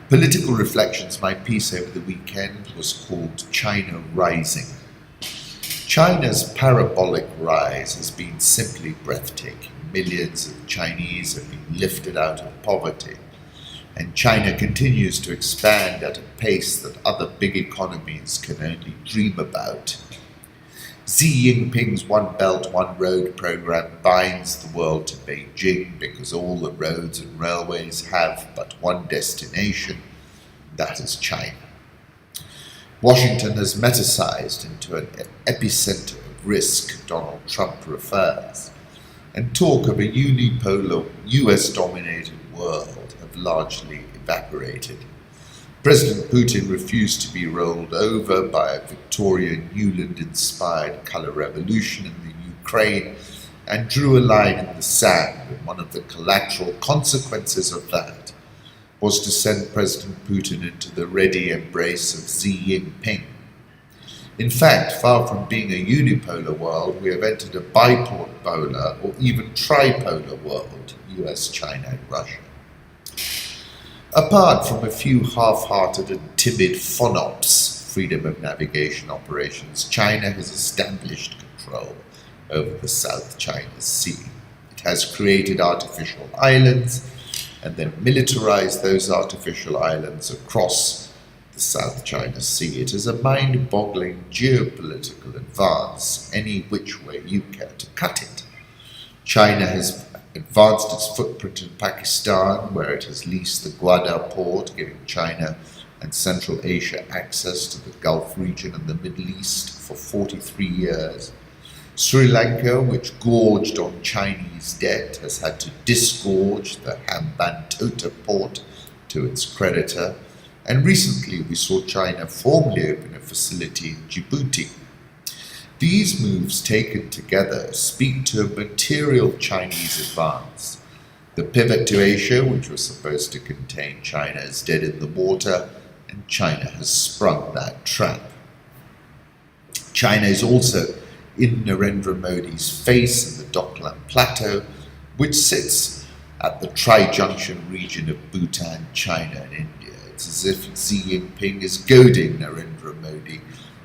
Political reflections. My piece over the weekend was called China Rising. China's parabolic rise has been simply breathtaking. Millions of Chinese have been lifted out of poverty, and China continues to expand at a pace that other big economies can only dream about. Xi Jinping's One Belt, One Road program binds the world to Beijing because all the roads and railways have but one destination, that is China. Washington has metasized into an epicenter of risk, Donald Trump refers, and talk of a unipolar US-dominated world have largely evaporated. President Putin refused to be rolled over by a Victorian Newland-inspired colour revolution in the Ukraine and drew a line in the sand, and one of the collateral consequences of that was to send President Putin into the ready embrace of Xi Jinping. In fact, far from being a unipolar world, we have entered a bipolar or even tripolar world, US, China and Russia. Apart from a few half-hearted and timid FONOPs, freedom of navigation operations, China has established control over the South China Sea. It has created artificial islands and then militarized those artificial islands across the South China Sea. It is a mind-boggling geopolitical advance, any which way you care to cut it. China has advanced its footprint in Pakistan, where it has leased the Gwadar port, giving China and Central Asia access to the Gulf region and the Middle East for 43 years. Sri Lanka, which gorged on Chinese debt, has had to disgorge the Hambantota port to its creditor, and recently we saw China formally open a facility in Djibouti. These moves taken together speak to a material Chinese advance. The pivot to Asia, which was supposed to contain China, is dead in the water, and China has sprung that trap. China is also in Narendra Modi's face in the Doklam Plateau, which sits at the tri-junction region of Bhutan, China and India. It's as if Xi Jinping is goading Narendra Modi,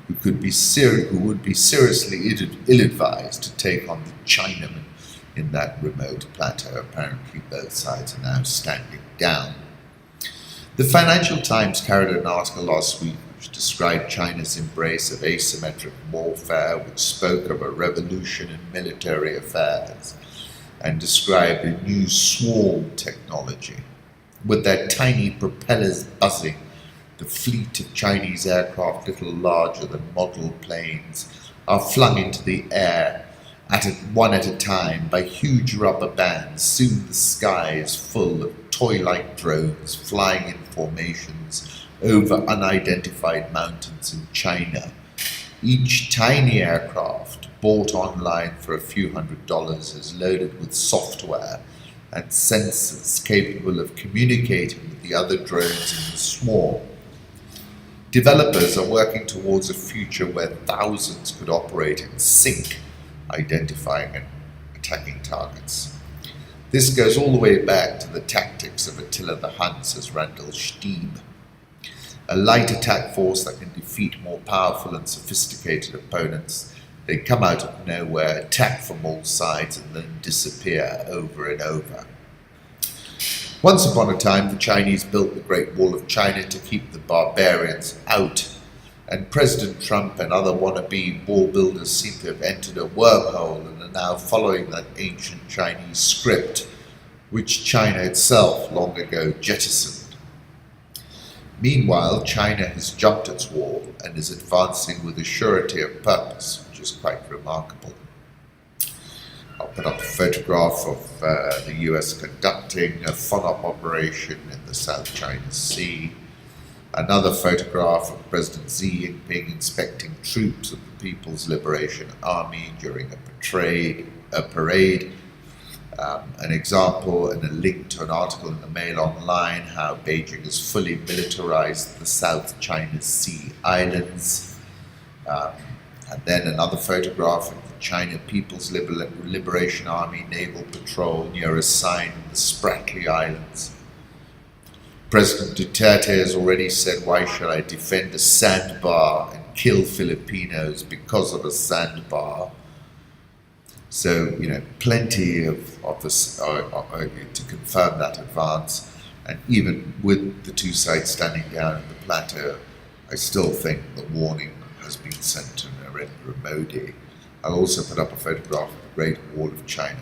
who would be seriously ill-advised to take on the Chinaman in that remote plateau. Apparently both sides are now standing down. The Financial Times carried an article last week which described China's embrace of asymmetric warfare, which spoke of a revolution in military affairs and described a new swarm technology. With their tiny propellers buzzing, the fleet of Chinese aircraft, little larger than model planes, are flung into the air one at a time by huge rubber bands. Soon the sky is full of toy-like drones flying in formations over unidentified mountains in China. Each tiny aircraft, bought online for a few $100s, is loaded with software and sensors capable of communicating with the other drones in the swarm. Developers are working towards a future where thousands could operate in sync, identifying and attacking targets. This goes all the way back to the tactics of Attila the Hun, says Randall Stieb. A light attack force that can defeat more powerful and sophisticated opponents. They come out of nowhere, attack from all sides, and then disappear over and over. Once upon a time, the Chinese built the Great Wall of China to keep the barbarians out, and President Trump and other wannabe wall builders seem to have entered a wormhole and are now following that ancient Chinese script, which China itself long ago jettisoned. Meanwhile, China has jumped its wall and is advancing with a surety of purpose, which is quite remarkable. I'll put up a photograph of the US conducting a FONOP operation in the South China Sea. Another photograph of President Xi Jinping inspecting troops of the People's Liberation Army during a parade. An example and a link to an article in the Mail Online, how Beijing has fully militarized the South China Sea islands. And then another photograph of the China People's Liberation Army Naval Patrol near a sign in the Spratly Islands. President Duterte has already said, why should I defend a sandbar and kill Filipinos because of a sandbar? So, plenty of this to confirm that advance. And even with the two sides standing down in the plateau, I still think the warning has been sent to Narendra Modi. I'll also put up a photograph of the Great Wall of China.